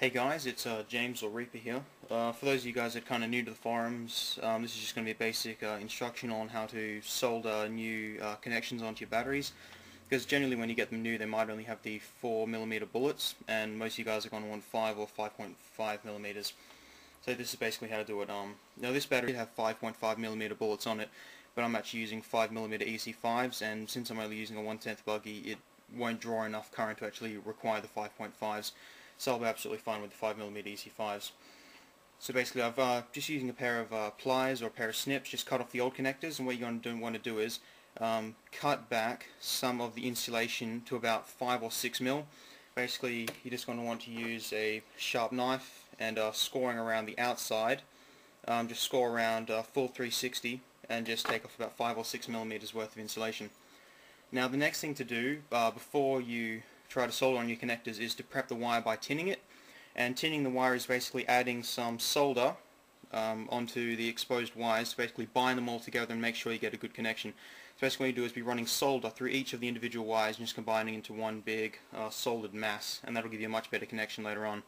Hey guys, it's James or Reaper here. For those of you guys that are kind of new to the forums, this is just going to be a basic instruction on how to solder new connections onto your batteries. Because generally when you get them new they might only have the 4mm bullets, and most of you guys are going to want 5 or 5.5mm. So this is basically how to do it. Now this battery have 5.5mm bullets on it, but I'm actually using 5mm EC5s, and since I'm only using a 1/10 buggy, it won't draw enough current to actually require the 5.5s. So I'll be absolutely fine with the 5mm EC5s. So basically I've just using a pair of pliers or a pair of snips, just cut off the old connectors, and what you're going to want to do is cut back some of the insulation to about 5 or 6mm. Basically you're just going to want to use a sharp knife and scoring around the outside. Just score around full 360 and just take off about 5 or 6mm worth of insulation. Now the next thing to do before you try to solder on your connectors is to prep the wire by tinning it. And tinning the wire is basically adding some solder onto the exposed wires to basically bind them all together and make sure you get a good connection. So basically what you do is be running solder through each of the individual wires and just combining into one big soldered mass, and that'll give you a much better connection later on.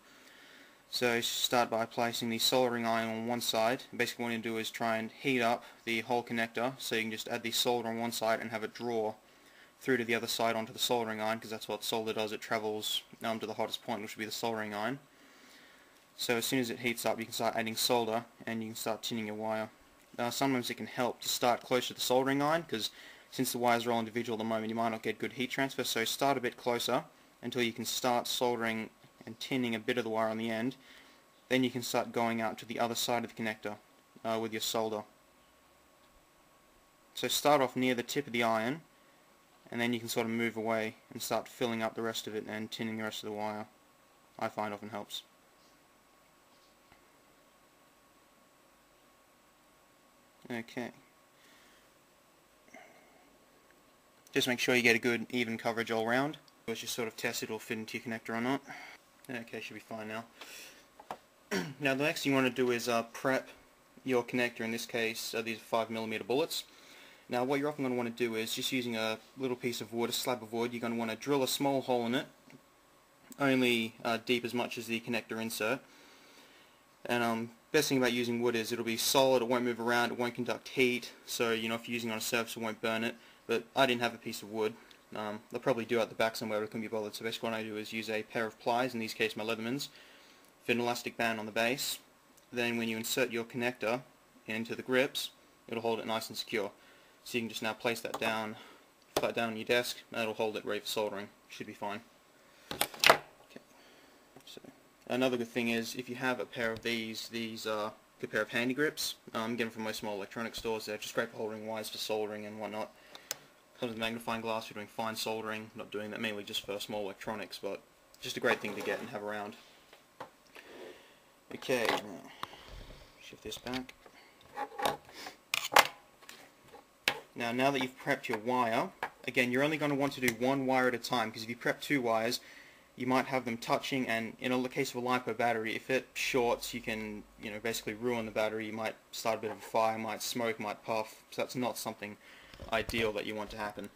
So start by placing the soldering iron on one side. Basically what you do is try and heat up the whole connector, so you can just add the solder on one side and have it draw through to the other side onto the soldering iron, because that's what solder does. It travels to the hottest point, which would be the soldering iron. So as soon as it heats up you can start adding solder and you can start tinning your wire. Sometimes it can help to start closer to the soldering iron, because since the wires are all individual at the moment you might not get good heat transfer, so start a bit closer until you can start soldering and tinning a bit of the wire on the end. Then you can start going out to the other side of the connector with your solder. So start off near the tip of the iron, and then you can sort of move away and start filling up the rest of it and tinning the rest of the wire. I find often helps. Okay. Just make sure you get a good even coverage all round. Let's just sort of test it will fit into your connector or not. Okay, should be fine now. Now the next thing you want to do is prep your connector. In this case these are 5mm bullets. Now what you're often going to want to do is, just using a little piece of wood, a slab of wood, you're going to want to drill a small hole in it, only deep as much as the connector insert. And best thing about using wood is it'll be solid, it won't move around, it won't conduct heat, so if you're using it on a surface it won't burn it. But I didn't have a piece of wood. They'll probably do at the back somewhere, but it couldn't be bothered. So basically what I do is use a pair of pliers, in this case my Leathermans, fit an elastic band on the base. Then when you insert your connector into the grips, it'll hold it nice and secure. So you can just now place that down, flat down on your desk, and that'll hold it ready for soldering. Should be fine. Okay. So another good thing is, if you have a pair of these are a good pair of handy grips. Get them from most small electronic stores. They're just great for holding wires for soldering and whatnot. Comes with a magnifying glass for doing fine soldering. Not doing that mainly just for small electronics, but just a great thing to get and have around. Okay, now shift this back. Now that you've prepped your wire, again you're only going to want to do one wire at a time, because if you prep two wires you might have them touching, and in the case of a LiPo battery, if it shorts you can basically ruin the battery. You might start a bit of a fire, might smoke, might puff, so that's not something ideal that you want to happen.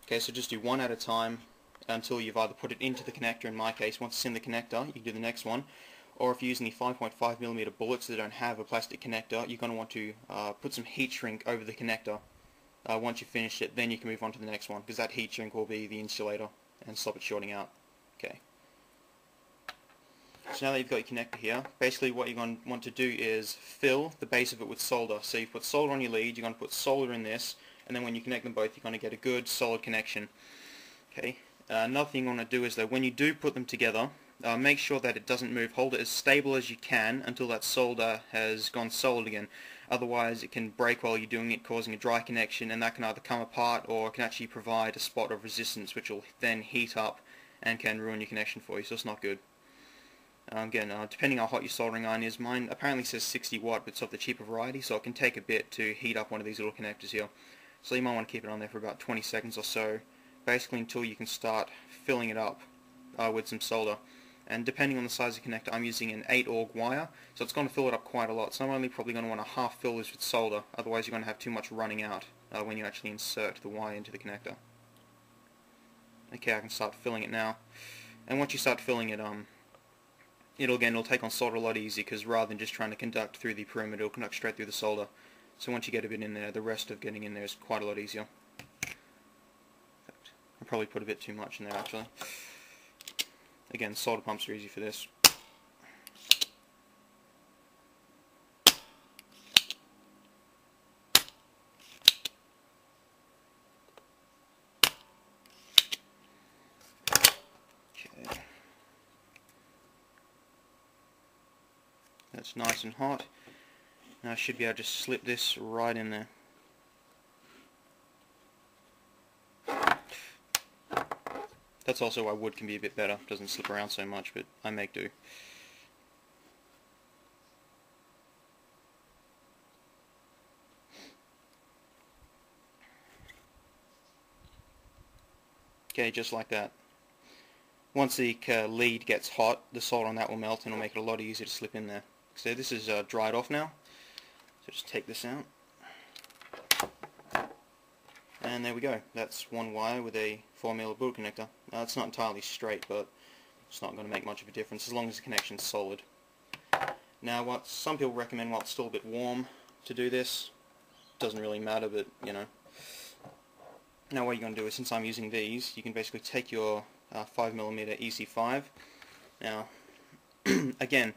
Okay, so just do one at a time until you've either put it into the connector. In my case, once it's in the connector you can do the next one. Or if you're using the 5.5mm bullets that don't have a plastic connector, you're going to want to put some heat shrink over the connector. Once you've finished it, then you can move on to the next one, because that heat shrink will be the insulator and stop it shorting out. Okay. So now that you've got your connector here, basically what you're going to want to do is fill the base of it with solder. So you put solder on your lead, you're going to put solder in this, and then when you connect them both you're going to get a good solid connection. Okay. Another thing you want to do is that when you do put them together, make sure that it doesn't move. Hold it as stable as you can until that solder has gone solid again. Otherwise it can break while you're doing it, causing a dry connection, and that can either come apart or can actually provide a spot of resistance which will then heat up and can ruin your connection for you, so it's not good. Again, depending on how hot your soldering iron is, mine apparently says 60 watt, but it's of the cheaper variety, so it can take a bit to heat up one of these little connectors here. So you might want to keep it on there for about 20 seconds or so, basically until you can start filling it up with some solder. And depending on the size of the connector, I'm using an 8-AUG wire, so it's going to fill it up quite a lot. So I'm only probably going to want to half fill this with solder, otherwise you're going to have too much running out when you actually insert the wire into the connector. Okay, I can start filling it now. And once you start filling it, it'll take on solder a lot easier, because rather than just trying to conduct through the perimeter, it'll conduct straight through the solder. So once you get a bit in there, the rest of getting in there is quite a lot easier. I'll probably put a bit too much in there actually. Again, solder pumps are easy for this. Okay. That's nice and hot. Now I should be able to just slip this right in there. That's also why wood can be a bit better. It doesn't slip around so much, but I make do. Okay, just like that. Once the lead gets hot, the solder on that will melt and it'll make it a lot easier to slip in there. So this is dried off now. So just take this out. And there we go. That's one wire with a 4mm boot connector. Now it's not entirely straight, but it's not going to make much of a difference as long as the connection's solid. Now what some people recommend while it's still a bit warm to do this, doesn't really matter, but you know. Now what you're going to do is, since I'm using these, you can basically take your 5mm EC5. Now again,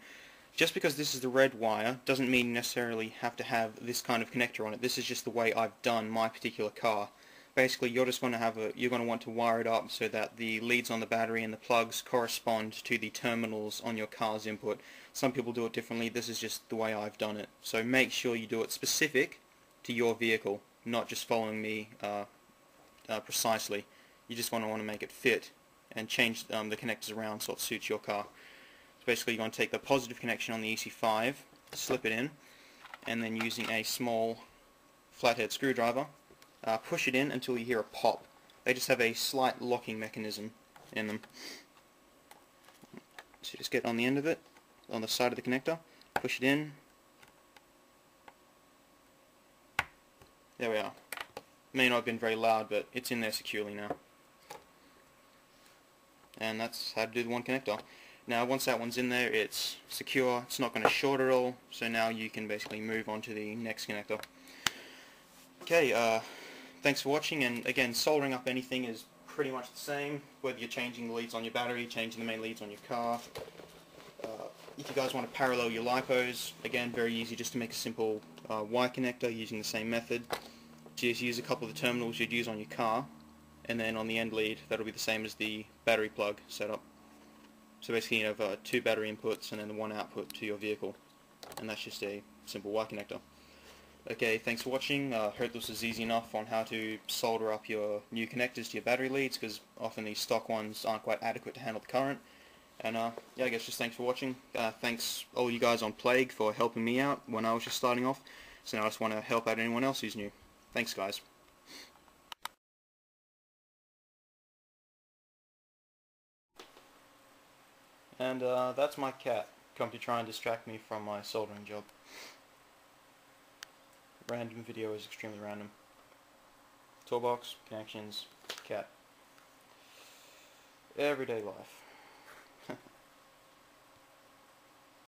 just because this is the red wire doesn't mean you necessarily have to have this kind of connector on it. This is just the way I've done my particular car. Basically, you're just going to have you're going to want to wire it up so that the leads on the battery and the plugs correspond to the terminals on your car's input. Some people do it differently. This is just the way I've done it. So make sure you do it specific to your vehicle, not just following me precisely. You just want to make it fit and change the connectors around so it suits your car. So basically, you're going to take the positive connection on the EC5, slip it in, and then using a small flathead screwdriver, push it in until you hear a pop. They just have a slight locking mechanism in them. So just get on the end of it, on the side of the connector, push it in. There we are. May not have been very loud, but it's in there securely now. And that's how to do the one connector. Now once that one's in there, it's secure, it's not going to short at all, so now you can basically move on to the next connector. Okay, thanks for watching, and again, soldering up anything is pretty much the same, whether you're changing the leads on your battery, changing the main leads on your car. If you guys want to parallel your LiPos, again, very easy, just to make a simple Y connector using the same method. Just use a couple of the terminals you'd use on your car, and then on the end lead, that'll be the same as the battery plug setup. So basically you have 2 battery inputs and then 1 output to your vehicle, and that's just a simple Y connector. Okay, thanks for watching. Hope this was easy enough on how to solder up your new connectors to your battery leads, because often these stock ones aren't quite adequate to handle the current. And yeah, I guess just thanks for watching. Thanks all you guys on Plague for helping me out when I was just starting off. So now I just want to help out anyone else who's new. Thanks guys. And that's my cat, come to try and distract me from my soldering job. Random video is extremely random. Toolbox, connections, cat. Everyday life.